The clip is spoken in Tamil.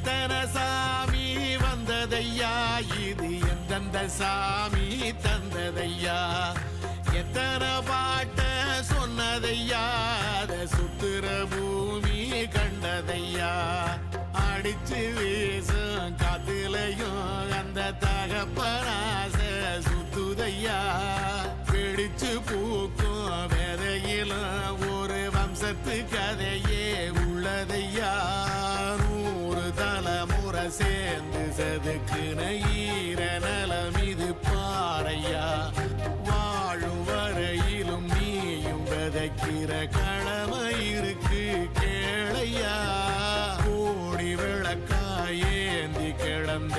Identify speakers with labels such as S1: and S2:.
S1: எத்தனை சாமி வந்ததையா, இது எந்தெந்த சாமி தந்ததையா, எத்தனை பாட்ட சொன்னதையா, அத சுத்துற பூமி கண்டதையா, அடிச்சு வீசும் காத்துலையும் அந்த தகப்பனாச சுத்துதையா, பிடிச்சு பூக்கும் வேதையிலும் ஒரு வம்சத்து கதையே உள்ளதையா, 100 தலைமுறை சேர்ந்து செதுக்குன ஈர நலம் இது பாறையா, வாழும் வரையிலும் நீயும் விதைக்கிற கடமை இருக்கு கேளையா, கோடி விளக்காயேந்தி கிடந்த